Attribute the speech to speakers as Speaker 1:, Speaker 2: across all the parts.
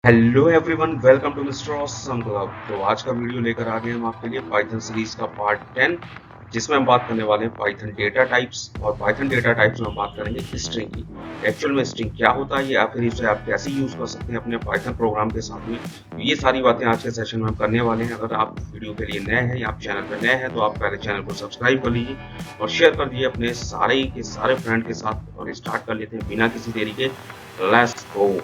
Speaker 1: Hello everyone, welcome to Mister Awesome Club. तो आज का वीडियो लेकर आ गए हम आपके लिए पाइथन सीरीज का पार्ट 10, जिसमें हम बात करने वाले हैं पाइथन डेटा टाइप्स। और पाइथन डेटा टाइप्स में हम बात करेंगे स्ट्रिंग की। एक्चुअल में स्ट्रिंग क्या होता है या फिर इसे आप कैसे यूज कर सकते हैं अपने पाइथन प्रोग्राम के साथ में। तो ये सारी बातें आज के सेशन में हम करने वाले हैं। अगर आप वीडियो के लिए नए हैं या आप चैनल पर नए हैं तो आप पहले चैनल को सब्सक्राइब कर लीजिए और शेयर कर दीजिए अपने सारे के सारे फ्रेंड के साथ। और स्टार्ट कर लेते हैं बिना किसी देरी के। Let's go.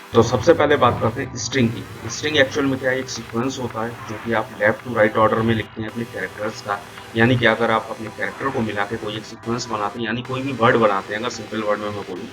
Speaker 1: तो सबसे पहले बात करते हैं स्ट्रिंग की। स्ट्रिंग एक्चुअल में क्या है, एक सीक्वेंस होता है जो कि आप लेफ्ट टू राइट ऑर्डर में लिखते हैं अपने कैरेक्टर्स का। यानी कि अगर आप अपने कैरेक्टर को मिला के कोई एक सीक्वेंस बनाते हैं, यानी कोई भी वर्ड बनाते हैं, अगर सिंपल वर्ड में मैं बोलूँ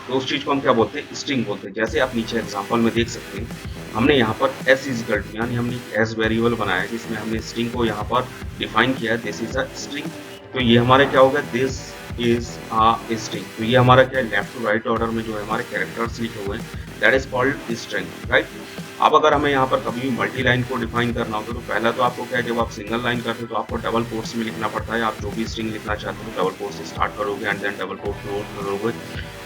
Speaker 1: तो उस चीज को हम क्या बोलते हैं, स्ट्रिंग बोलते हैं। जैसे आप नीचे एग्जांपल में देख सकते हैं, हमने यहाँ पर एस इजिकल टू यानी हमने एस वेरिएबल बनाया है जिसमें हमने स्ट्रिंग को यहाँ पर डिफाइन किया है, दिस इज अ स्ट्रिंग। तो ये हमारा क्या होगा, दिस इज अ स्ट्रिंग। तो ये हमारा क्या है, लेफ्ट टू राइट ऑर्डर में जो है हमारे कैरेक्टर्स लिखे हुए हैं, that is called string, right. अब अगर हमें यहाँ पर कभी भी मल्टी लाइन को डिफाइन करना होता है तो पहला तो आपको क्या है, जब आप सिंगल लाइन करते हो तो आपको डबल कोट्स में लिखना पड़ता है। आप जो भी स्ट्रिंग लिखना चाहते हो डबल कोट्स से स्टार्ट करोगे and then double quote close करोगे।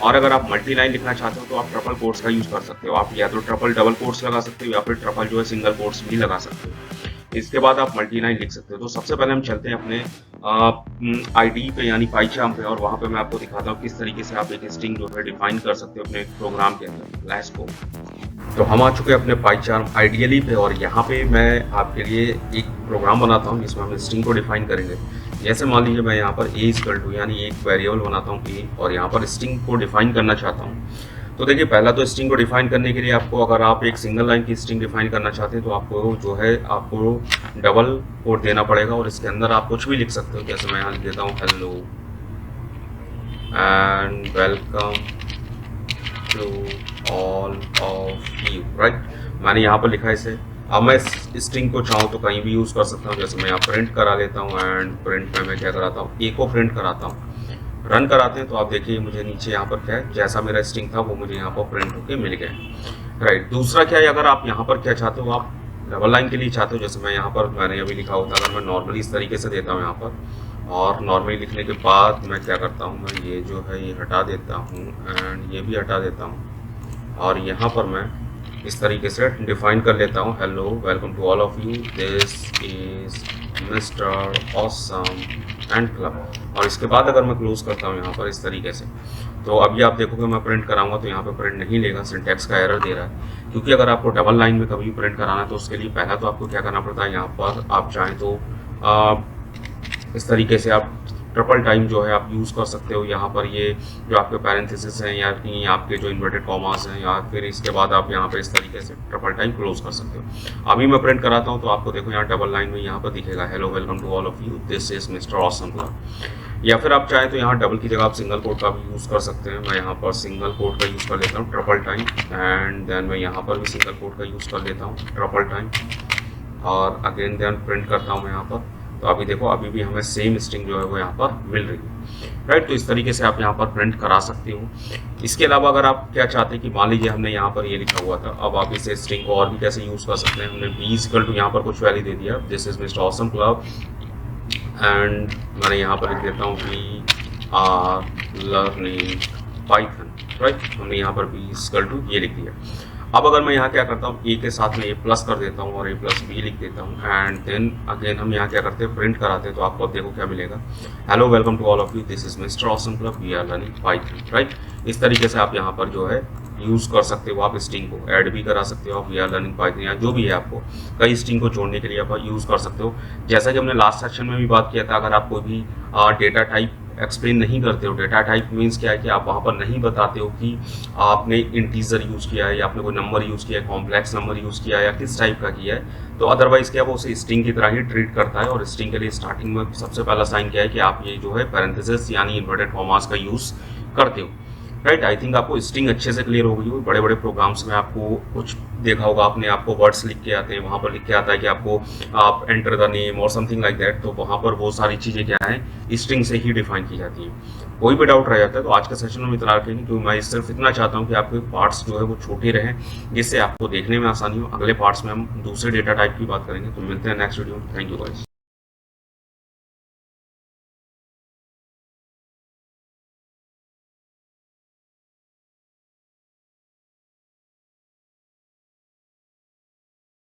Speaker 1: और अगर आप मल्टी लाइन लिखना चाहते हो तो आप ट्रिपल कोट्स का यूज कर सकते हो। आप या तो ट्रिपल डबल कोट्स लगा सकते हो या फिर ट्रिपल जो है सिंगल कोट्स भी लगा सकते हो। इसके बाद आप मल्टी लाइन लिख सकते हो। तो सबसे पहले हम चलते हैं अपने आईडी पे यानी पाइचार्म पे, और वहां पे मैं आपको दिखाता हूँ किस तरीके से आप एक स्ट्रिंग जो है डिफाइन कर सकते हो अपने प्रोग्राम के अंदर। Let's go. तो हम आ चुके हैं अपने पाइचार्म आइडियली पे, और यहाँ पे मैं आपके लिए एक प्रोग्राम बनाता हूँ जिसमें हम स्ट्रिंग को डिफाइन करेंगे। जैसे मान लीजिए मैं यहाँ पर ए इक्वल टू यानी एक वेरिएबल बनाता हूँ ए, और यहाँ पर स्ट्रिंग को डिफाइन करना चाहता हूँ। तो देखिए, पहला तो स्ट्रिंग को डिफाइन करने के लिए आपको, अगर आप एक सिंगल लाइन की स्ट्रिंग डिफाइन करना चाहते हैं तो आपको जो है आपको डबल कोट देना पड़ेगा, और इसके अंदर आप कुछ भी लिख सकते हो। जैसे मैं यहाँ लिख देता हूँ hello and welcome to all of you, right. मैंने यहाँ पर लिखा है इसे। अब मैं इस स्ट्रिंग को चाहूँ तो कहीं भी यूज़ कर सकता हूँ। जैसे मैं यहाँ प्रिंट करा लेता हूँ एंड प्रिंट में मैं क्या कराता हूँ, ए को प्रिंट कराता हूँ। रन कराते हैं तो आप देखिए मुझे नीचे यहाँ पर क्या है, जैसा मेरा स्ट्रिंग था वो मुझे यहाँ पर प्रिंट होके मिल गया, राइट। दूसरा क्या है, अगर आप यहाँ पर क्या चाहते हो, आप डबल लाइन के लिए चाहते हो, जैसे मैं यहाँ पर मैंने अभी लिखा होता, अगर मैं नॉर्मली इस तरीके से देता हूँ यहाँ पर, और नॉर्मली लिखने के बाद मैं क्या करता हूँ, मैं ये जो है ये हटा देता हूँ एंड ये भी हटा देता हूँ, और यहाँ पर मैं इस तरीके से डिफाइन कर लेता हूँ hello welcome to all of you, this is Mister Awesome and Club. और इसके बाद अगर मैं क्लोज करता हूँ यहाँ पर इस तरीके से, तो अभी आप देखोगे मैं प्रिंट कराऊंगा तो यहाँ पर प्रिंट नहीं लेगा, सिंटैक्स का एरर दे रहा है। क्योंकि अगर आपको डबल लाइन में कभी प्रिंट कराना है तो उसके लिए पहला तो आपको क्या करना पड़ता है, यहाँ पर आप चाहें तो इस तरीके से आप ट्रिपल टाइम जो है आप यूज़ कर सकते हो। यहाँ पर ये जो आपके पैरेंथेसिस हैं या कि आपके जो इन्वर्टेड कॉमास हैं, या फिर इसके बाद आप यहाँ पर इस तरीके से ट्रिपल टाइम क्लोज कर सकते हो। अभी मैं प्रिंट कराता हूँ तो आपको देखो यहाँ डबल लाइन में यहाँ पर दिखेगा hello welcome to all of you, this is Mister Awesome Club. या फिर आप चाहें तो यहाँ डबल की जगह आप सिंगल कोट का भी यूज़ कर सकते हैं। मैं यहाँ पर सिंगल कोट का यूज़ कर लेता हूँ ट्रिपल टाइम, एंड देन मैं यहाँ पर भी सिंगल कोट का यूज़ कर लेता हूँ ट्रिपल टाइम, और अगेन देन प्रिंट करता हूँ मैं यहाँ पर। तो अभी देखो अभी भी हमें सेम स्ट्रिंग जो है वो यहाँ पर मिल रही है, राइट। तो इस तरीके से आप यहाँ पर प्रिंट करा सकते हो। इसके अलावा अगर आप क्या चाहते हैं कि मान लीजिए हमने यहाँ पर ये लिखा हुआ था, अब आप इसे स्ट्रिंग को और भी कैसे यूज़ कर सकते हैं। हमने बी इक्वल टू यहाँ पर कुछ वैल्यू दे दिया, this is Mister Awesome Club, and मैंने यहाँ पर लिख देता हूँ we are learning Python, right. हमने यहाँ पर बी इक्वल टू ये लिख दिया। अब अगर मैं यहाँ क्या करता हूँ, ए के साथ में ए प्लस कर देता हूँ और ए प्लस बी लिख देता हूँ, एंड देन अगेन हम यहाँ क्या करते हैं, प्रिंट कराते हैं। तो आपको अब देखो क्या मिलेगा, hello welcome to all of you, this is Mister Awesome Club, we are learning Python, right. इस तरीके से आप यहाँ पर जो है यूज़ कर सकते हो। आप स्ट्रिंग को ऐड भी करा सकते हो, आप वी आर लर्निंग पाइथन या जो भी है आपको कई स्ट्रिंग को जोड़ने के लिए आप यूज़ कर सकते हो। जैसा कि हमने लास्ट सेक्शन में भी बात किया था, अगर आप कोई भी डेटा टाइप एक्सप्लेन नहीं करते हो, डेटा टाइप मीन्स क्या है कि आप वहाँ पर नहीं बताते हो कि आपने इंटीजर यूज़ किया है या आपने कोई नंबर यूज़ किया है, कॉम्प्लेक्स नंबर यूज़ किया है या किस टाइप का किया है, तो अदरवाइज क्या है वो उसे स्ट्रिंग की तरह ही ट्रीट करता है। और स्ट्रिंग के लिए स्टार्टिंग में सबसे पहला साइन क्या है कि आप ये जो है पैरेंथेसिस यानी इन्वर्टेड कॉमास का यूज़ करते हो, राइट। आई थिंक आपको स्ट्रिंग अच्छे से क्लियर हो गई हो। बड़े बड़े प्रोग्राम्स में आपको कुछ देखा होगा आपने, आपको वर्ड्स लिख के आते हैं, वहाँ पर लिख के आता है कि आपको आप एंटर द नेम और समथिंग लाइक दैट, तो वहाँ पर वो सारी चीज़ें क्या है स्ट्रिंग से ही डिफाइन की जाती है। कोई भी डाउट रह जाता है तो आज के सेशन में इतना रखेंगे, क्योंकि मैं सिर्फ इतना चाहता हूँ कि आपके पार्ट्स जो है वो छोटे रहें जिससे आपको देखने में आसानी हो। अगले पार्ट्स में हम दूसरे डेटा टाइप की बात करेंगे। तो मिलते हैं नेक्स्ट वीडियो में। Thank you guys.